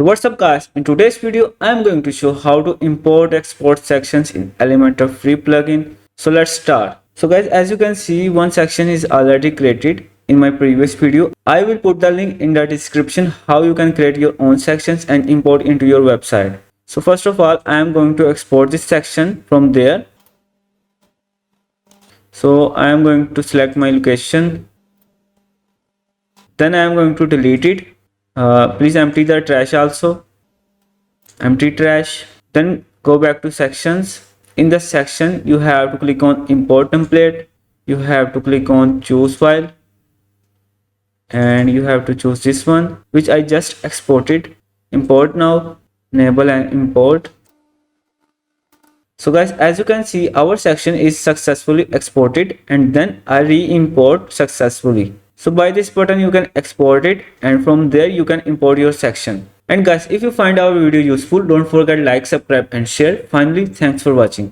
So what's up guys, in today's video I'm going to show how to import export sections in Elementor free plugin. So let's start. So guys, as you can see, one section is already created in my previous video. I will put the link in the description how you can create your own sections and import into your website. So first of all, I am going to export this section from there. So I am going to select my location. Then I am going to delete it. Please empty the trash also. Empty trash. Then go back to sections. In the section, you have to click on import template. You have to click on choose file. And you have to choose this one, which I just exported. Import now. Enable and import. So guys, as you can see, our section is successfully exported and then I re-import successfully. So by this button you can export it and from there you can import your section. And guys, if you find our video useful, don't forget like, subscribe and share. Finally, thanks for watching.